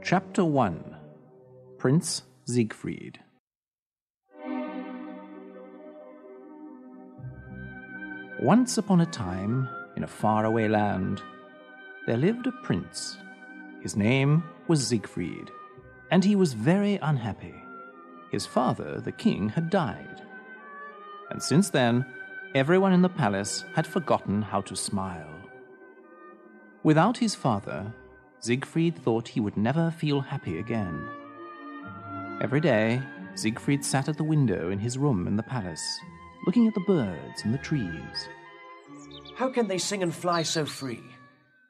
Chapter 1. Prince Siegfried. Once upon a time, in a faraway land, there lived a prince. His name was Siegfried, and he was very unhappy. His father, the king, had died. And since then, everyone in the palace had forgotten how to smile. Without his father, Siegfried thought he would never feel happy again. Every day, Siegfried sat at the window in his room in the palace, looking at the birds and the trees. How can they sing and fly so free?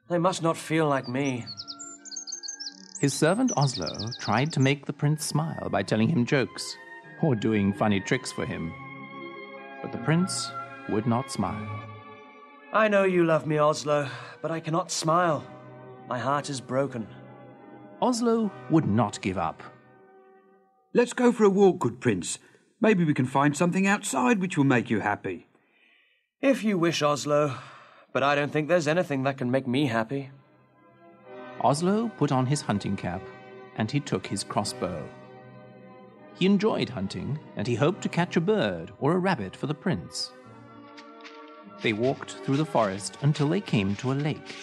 They must not feel like me. His servant Oslo tried to make the prince smile by telling him jokes or doing funny tricks for him. But the prince would not smile. I know you love me, Oslo, but I cannot smile. My heart is broken. Oslo would not give up. Let's go for a walk, good prince. Maybe we can find something outside which will make you happy. If you wish, Oslo, but I don't think there's anything that can make me happy. Oslo put on his hunting cap, and he took his crossbow. He enjoyed hunting, and he hoped to catch a bird or a rabbit for the prince. They walked through the forest until they came to a lake.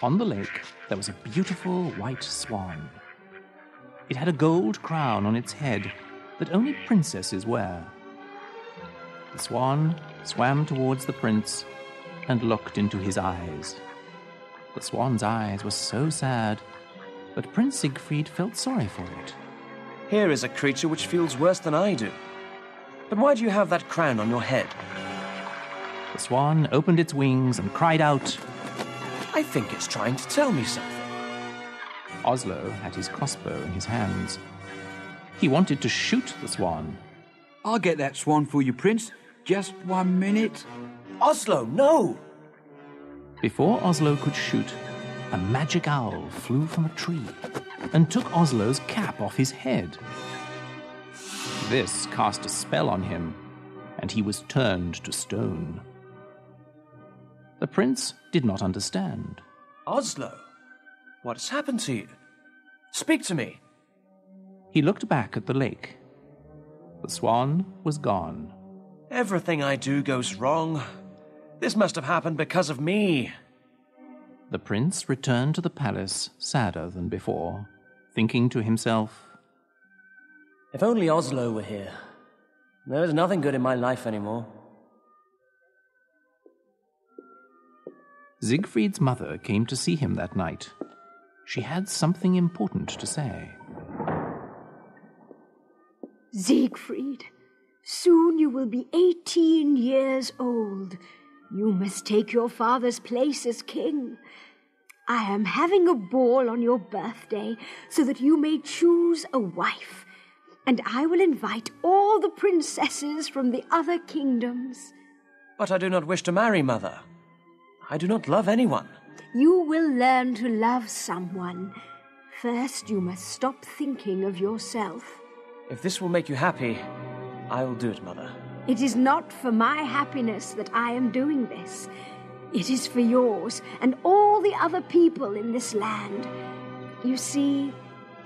On the lake, there was a beautiful white swan. It had a gold crown on its head that only princesses wear. The swan swam towards the prince and looked into his eyes. The swan's eyes were so sad, but Prince Siegfried felt sorry for it. Here is a creature which feels worse than I do. But why do you have that crown on your head? The swan opened its wings and cried out, I think it's trying to tell me something. Oslo had his crossbow in his hands. He wanted to shoot the swan. I'll get that swan for you, prince. Just 1 minute. Oslo, no! Before Oslo could shoot, a magic owl flew from a tree and took Oslo's cap off his head. This cast a spell on him, and he was turned to stone. The prince did not understand. Oslo, what has happened to you? Speak to me. He looked back at the lake. The swan was gone. Everything I do goes wrong. This must have happened because of me. The prince returned to the palace sadder than before, thinking to himself, If only Oslo were here. There is nothing good in my life anymore. Siegfried's mother came to see him that night. She had something important to say. Siegfried, soon you will be 18 years old. You must take your father's place as king. I am having a ball on your birthday so that you may choose a wife, and I will invite all the princesses from the other kingdoms. But I do not wish to marry, Mother. I do not love anyone. You will learn to love someone. First, you must stop thinking of yourself. If this will make you happy, I will do it, Mother. It is not for my happiness that I am doing this. It is for yours and all the other people in this land. You see,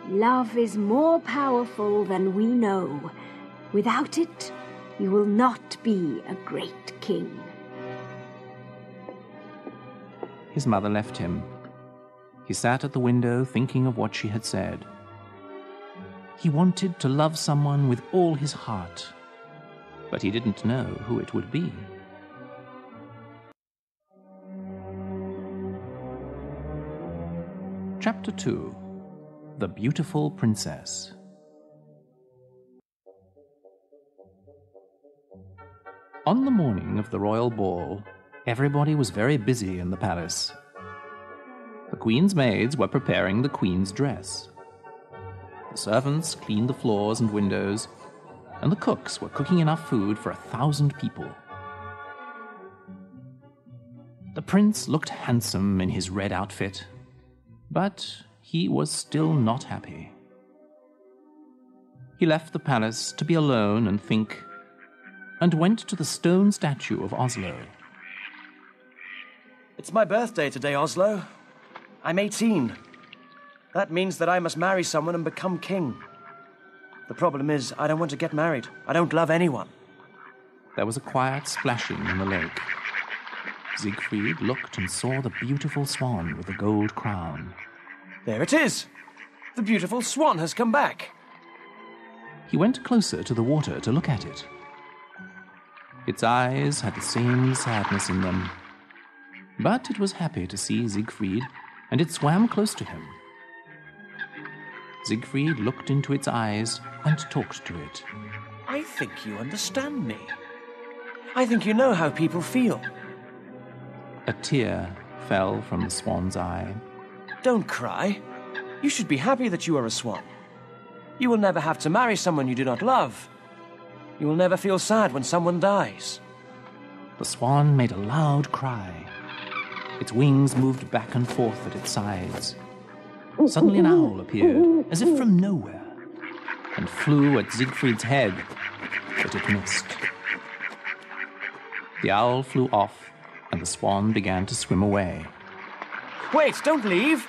love is more powerful than we know. Without it, you will not be a great king. His mother left him. He sat at the window thinking of what she had said. He wanted to love someone with all his heart, but he didn't know who it would be. Chapter 2. The Beautiful Princess. On the morning of the royal ball, everybody was very busy in the palace. The queen's maids were preparing the queen's dress. The servants cleaned the floors and windows, and the cooks were cooking enough food for 1,000 people. The prince looked handsome in his red outfit, but he was still not happy. He left the palace to be alone and think, and went to the stone statue of Oslo. It's my birthday today, Oslo. I'm 18. That means that I must marry someone and become king. The problem is, I don't want to get married. I don't love anyone. There was a quiet splashing in the lake. Siegfried looked and saw the beautiful swan with the gold crown. There it is! The beautiful swan has come back. He went closer to the water to look at it. Its eyes had the same sadness in them. But it was happy to see Siegfried, and it swam close to him. Siegfried looked into its eyes and talked to it. I think you understand me. I think you know how people feel. A tear fell from the swan's eye. Don't cry. You should be happy that you are a swan. You will never have to marry someone you do not love. You will never feel sad when someone dies. The swan made a loud cry. Its wings moved back and forth at its sides. Suddenly an owl appeared, as if from nowhere, and flew at Siegfried's head, but it missed. The owl flew off, and the swan began to swim away. Wait, don't leave!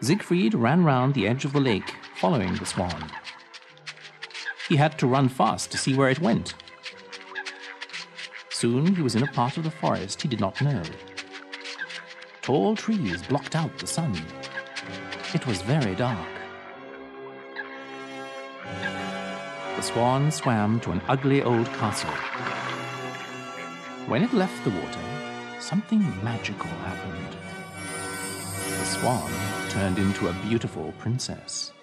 Siegfried ran round the edge of the lake, following the swan. He had to run fast to see where it went. Soon he was in a part of the forest he did not know. Tall trees blocked out the sun. It was very dark. The swan swam to an ugly old castle. When it left the water, something magical happened. The swan turned into a beautiful princess.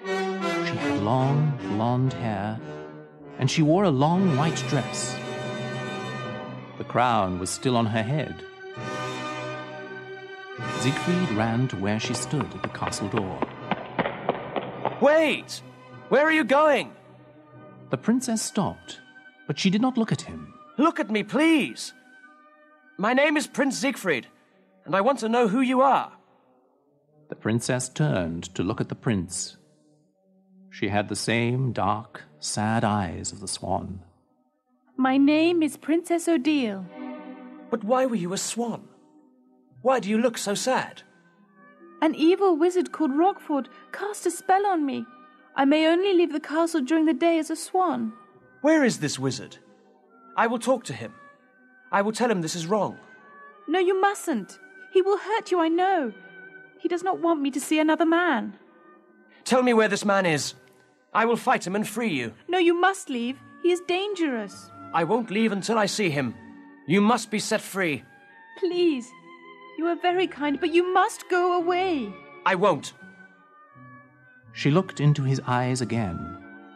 She had long, blonde hair, and she wore a long white dress. The crown was still on her head. Siegfried ran to where she stood at the castle door. Wait! Where are you going? The princess stopped, but she did not look at him. Look at me, please! My name is Prince Siegfried, and I want to know who you are. The princess turned to look at the prince. She had the same dark, sad eyes of the swan. My name is Princess Odette. But why were you a swan? Why do you look so sad? An evil wizard called Rockford cast a spell on me. I may only leave the castle during the day as a swan. Where is this wizard? I will talk to him. I will tell him this is wrong. No, you mustn't. He will hurt you, I know. He does not want me to see another man. Tell me where this man is. I will fight him and free you. No, you must leave. He is dangerous. I won't leave until I see him. You must be set free. Please. You are very kind, but you must go away. I won't. She looked into his eyes again.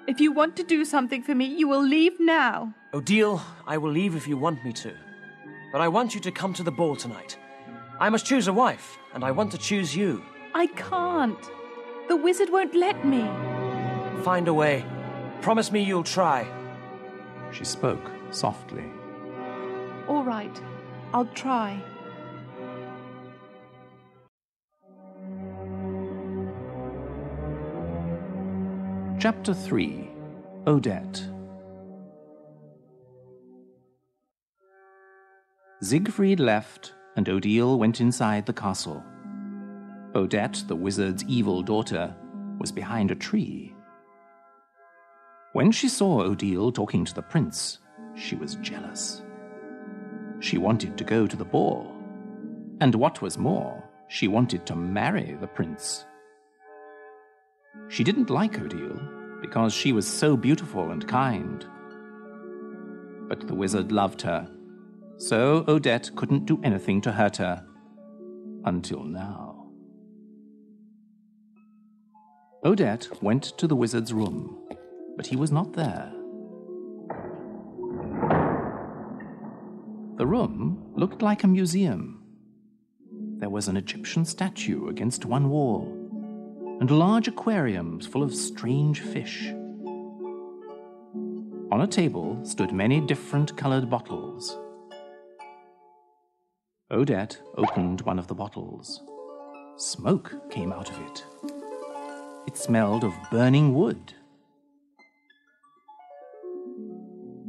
If you want to do something for me, you will leave now. Odile, I will leave if you want me to. But I want you to come to the ball tonight. I must choose a wife, and I want to choose you. I can't. The wizard won't let me. Find a way. Promise me you'll try. She spoke softly. All right. I'll try. Chapter 3. Odette. Siegfried left, and Odile went inside the castle. Odette, the wizard's evil daughter, was behind a tree. When she saw Odile talking to the prince, she was jealous. She wanted to go to the ball, and what was more, she wanted to marry the prince. She didn't like Odile because she was so beautiful and kind. But the wizard loved her, so Odette couldn't do anything to hurt her, until now. Odette went to the wizard's room, but he was not there. The room looked like a museum. There was an Egyptian statue against one wall, and large aquariums full of strange fish. On a table stood many different colored bottles. Odette opened one of the bottles. Smoke came out of it. It smelled of burning wood.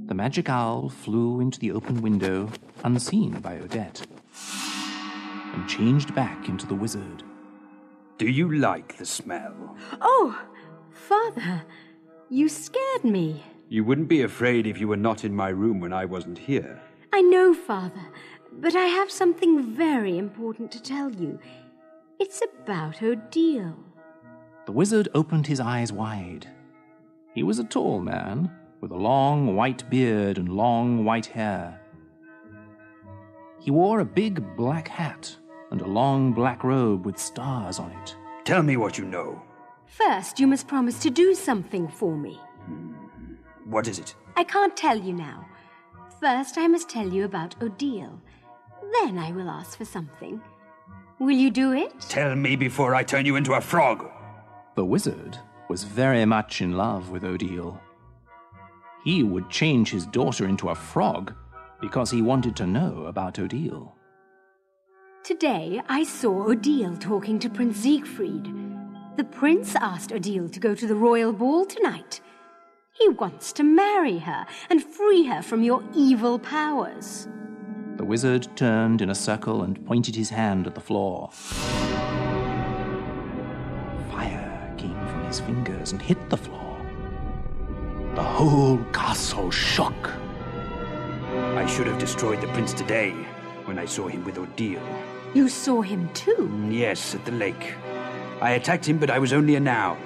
The magic owl flew into the open window, unseen by Odette, and changed back into the wizard. Do you like the smell? Oh, Father, you scared me. You wouldn't be afraid if you were not in my room when I wasn't here. I know, Father, but I have something very important to tell you. It's about Odile. The wizard opened his eyes wide. He was a tall man, with a long white beard and long white hair. He wore a big black hat and a long black robe with stars on it. Tell me what you know. First, you must promise to do something for me. What is it? I can't tell you now. First, I must tell you about Odile. Then I will ask for something. Will you do it? Tell me before I turn you into a frog. The wizard was very much in love with Odile. He would change his daughter into a frog because he wanted to know about Odile. Today, I saw Odile talking to Prince Siegfried. The prince asked Odile to go to the royal ball tonight. He wants to marry her and free her from your evil powers. The wizard turned in a circle and pointed his hand at the floor. Fire came from his fingers and hit the floor. The whole castle shook. I should have destroyed the prince today when I saw him with Odile. You saw him too? Yes, at the lake. I attacked him, but I was only an owl.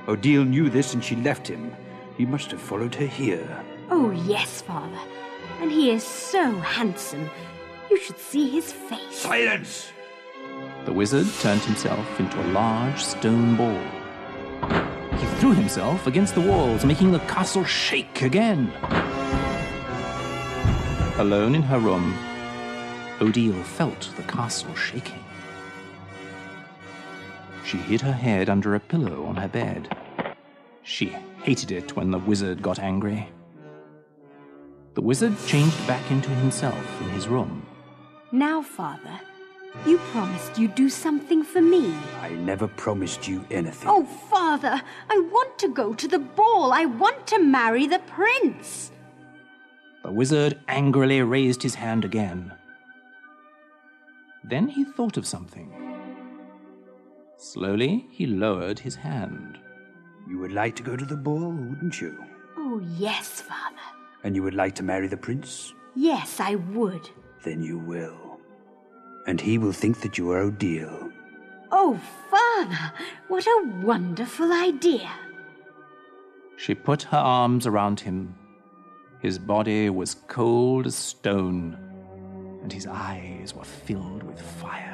Odile knew this and she left him. He must have followed her here. Oh, yes, Father. And he is so handsome. You should see his face. Silence! The wizard turned himself into a large stone ball. He threw himself against the walls, making the castle shake again. Alone in her room, Odile felt the castle shaking. She hid her head under a pillow on her bed. She hated it when the wizard got angry. The wizard changed back into himself in his room. Now, Father, you promised you'd do something for me. I never promised you anything. Oh, Father, I want to go to the ball. I want to marry the prince. The wizard angrily raised his hand again. Then he thought of something. Slowly, he lowered his hand. You would like to go to the ball, wouldn't you? Oh, yes, Father. And you would like to marry the prince? Yes, I would. Then you will. And he will think that you are Odile. Oh, Father, what a wonderful idea. She put her arms around him. His body was cold as stone, and his eyes were filled with fire.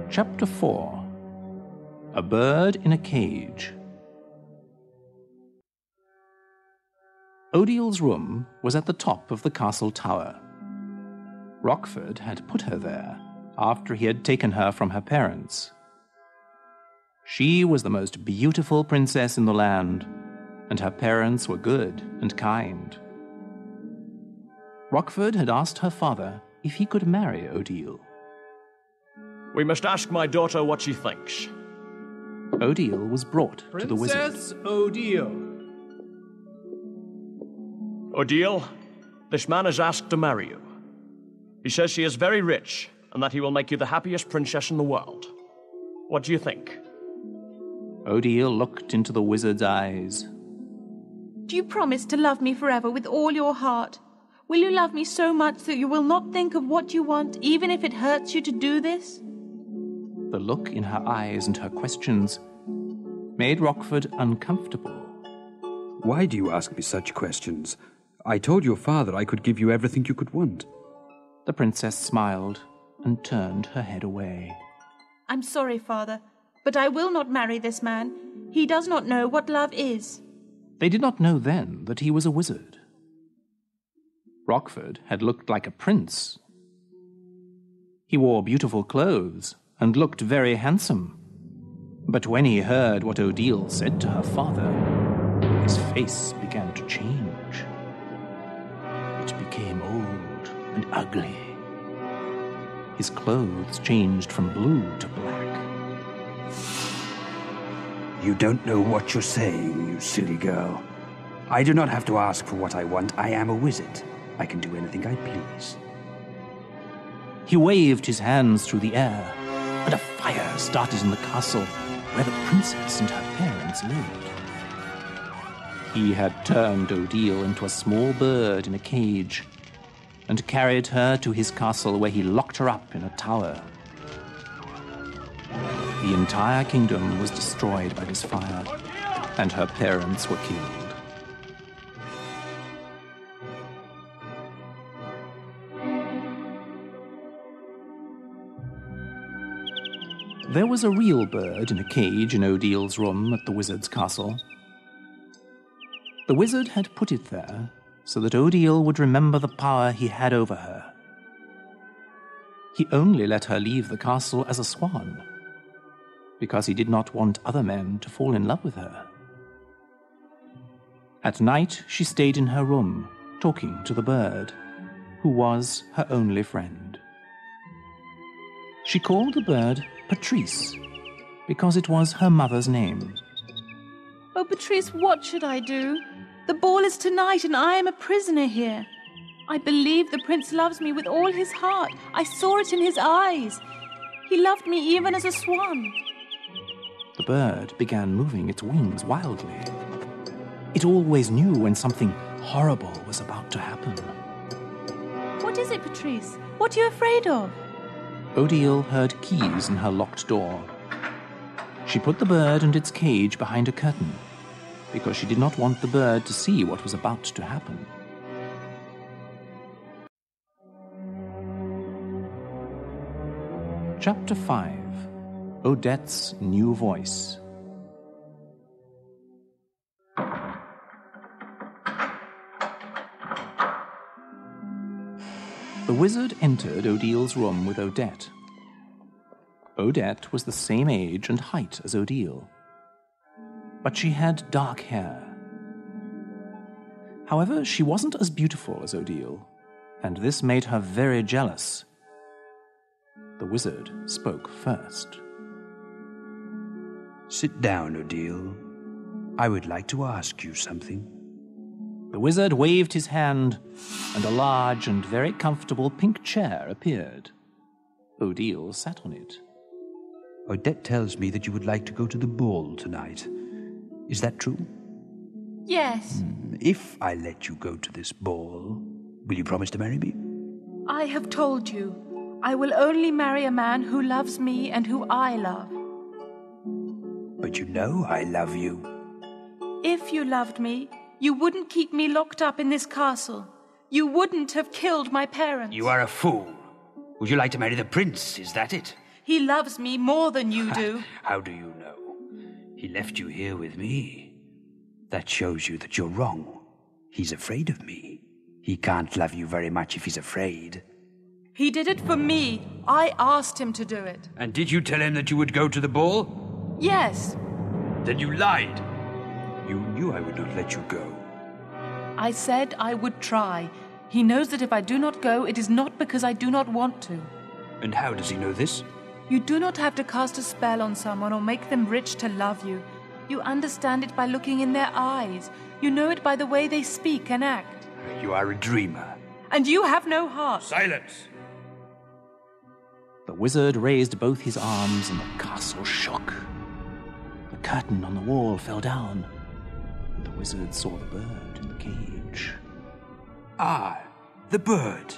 Chapter 4. A Bird in a Cage. Odile's room was at the top of the castle tower. Rochford had put her there after he had taken her from her parents. She was the most beautiful princess in the land, and her parents were good and kind. Rochford had asked her father if he could marry Odile. We must ask my daughter what she thinks. Odile was brought to the wizard. Princess Odile. Odile, this man has asked to marry you. He says she is very rich and that he will make you the happiest princess in the world. What do you think? Odile looked into the wizard's eyes. Do you promise to love me forever with all your heart? Will you love me so much that you will not think of what you want, even if it hurts you to do this? The look in her eyes and her questions made Rochford uncomfortable. Why do you ask me such questions? I told your father I could give you everything you could want. The princess smiled and turned her head away. I'm sorry, Father, but I will not marry this man. He does not know what love is. They did not know then that he was a wizard. Rochford had looked like a prince. He wore beautiful clothes and looked very handsome. But when he heard what Odile said to her father, his face began to change. It became old and ugly. His clothes changed from blue to black. You don't know what you're saying, you silly girl. I do not have to ask for what I want. I am a wizard. I can do anything I please. He waved his hands through the air, and a fire started in the castle where the princess and her parents lived. He had turned Odile into a small bird in a cage and carried her to his castle where he locked her up in a tower. The entire kingdom was destroyed by this fire, and her parents were killed. There was a real bird in a cage in Odile's room at the wizard's castle. The wizard had put it there so that Odile would remember the power he had over her. He only let her leave the castle as a swan, because he did not want other men to fall in love with her. At night, she stayed in her room, talking to the bird, who was her only friend. She called the bird Patrice, because it was her mother's name. Oh, Patrice, what should I do? The ball is tonight, and I am a prisoner here. I believe the prince loves me with all his heart. I saw it in his eyes. He loved me even as a swan. The bird began moving its wings wildly. It always knew when something horrible was about to happen. What is it, Patrice? What are you afraid of? Odile heard keys in her locked door. She put the bird and its cage behind a curtain, because she did not want the bird to see what was about to happen. Chapter 5. Odette's New Voice. The wizard entered Odile's room with Odette. Odette was the same age and height as Odile, but she had dark hair. However, she wasn't as beautiful as Odile, and this made her very jealous. The wizard spoke first. Sit down, Odile. I would like to ask you something. The wizard waved his hand, and a large and very comfortable pink chair appeared. Odile sat on it. Odette tells me that you would like to go to the ball tonight. Is that true? Yes. If I let you go to this ball, will you promise to marry me? I have told you, I will only marry a man who loves me and who I love. But you know I love you. If you loved me, you wouldn't keep me locked up in this castle. You wouldn't have killed my parents. You are a fool. Would you like to marry the prince? Is that it? He loves me more than you do. How do you know? He left you here with me. That shows you that you're wrong. He's afraid of me. He can't love you very much if he's afraid. He did it for me. I asked him to do it. And did you tell him that you would go to the ball? Yes. Then you lied. You knew I would not let you go. I said I would try. He knows that if I do not go, it is not because I do not want to. And how does he know this? You do not have to cast a spell on someone or make them rich to love you. You understand it by looking in their eyes. You know it by the way they speak and act. You are a dreamer. And you have no heart. Silence! The wizard raised both his arms and the castle shook. The curtain on the wall fell down, and the wizard saw the bird in the cage. Ah, the bird.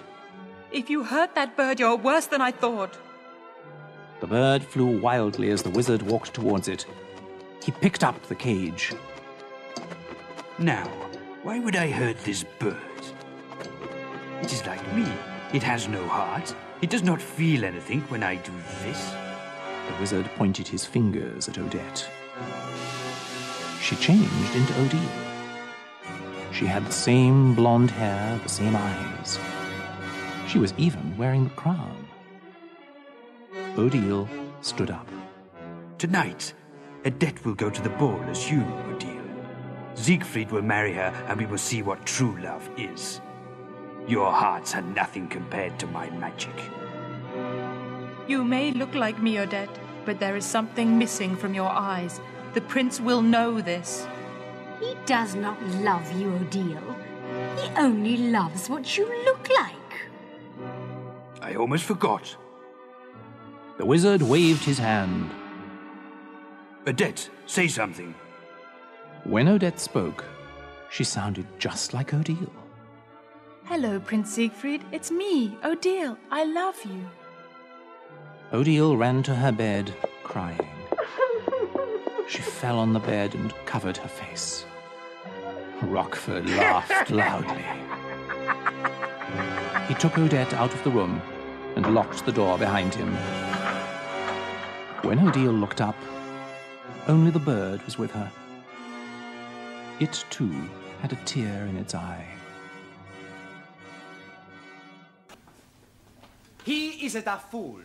If you hurt that bird, you're worse than I thought. The bird flew wildly as the wizard walked towards it. He picked up the cage. Now, why would I hurt this bird? It is like me. It has no heart. It does not feel anything when I do this. The wizard pointed his fingers at Odette. She changed into Odile. She had the same blonde hair, the same eyes. She was even wearing the crown. Odile stood up. Tonight, Odette will go to the ball as you, Odile. Siegfried will marry her, and we will see what true love is. Your hearts are nothing compared to my magic. You may look like me, Odette, but there is something missing from your eyes. The prince will know this. He does not love you, Odile. He only loves what you look like. I almost forgot. The wizard waved his hand. Odette, say something. When Odette spoke, she sounded just like Odile. Hello, Prince Siegfried. It's me, Odile. I love you. Odile ran to her bed, crying. She fell on the bed and covered her face. Rockford laughed loudly. He took Odette out of the room and locked the door behind him. When Odile looked up, only the bird was with her. It, too, had a tear in its eye. He is a fool.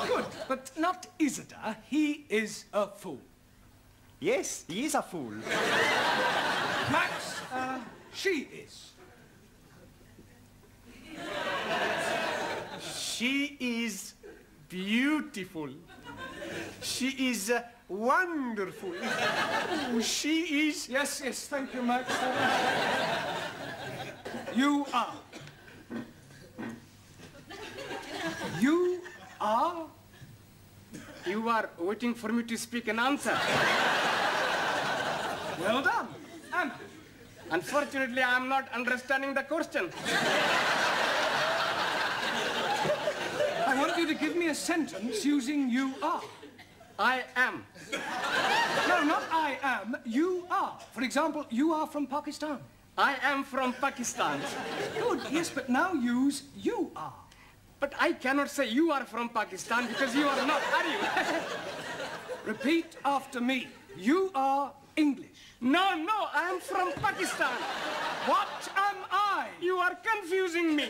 Good, but not Isidore. He is a fool. Yes, he is a fool. Max, she is. She is beautiful. She is wonderful. Oh, she is... Yes, thank you, Max. You are. You are? You are waiting for me to speak an answer. Well done. And? Unfortunately, I am not understanding the question. I want you to give me a sentence using you are. I am. No, not I am. You are. For example, you are from Pakistan. I am from Pakistan. Good, yes, but now use you are. But I cannot say you are from Pakistan because you are not, are you? Repeat after me. You are English. No, I am from Pakistan. What am I? You are confusing me.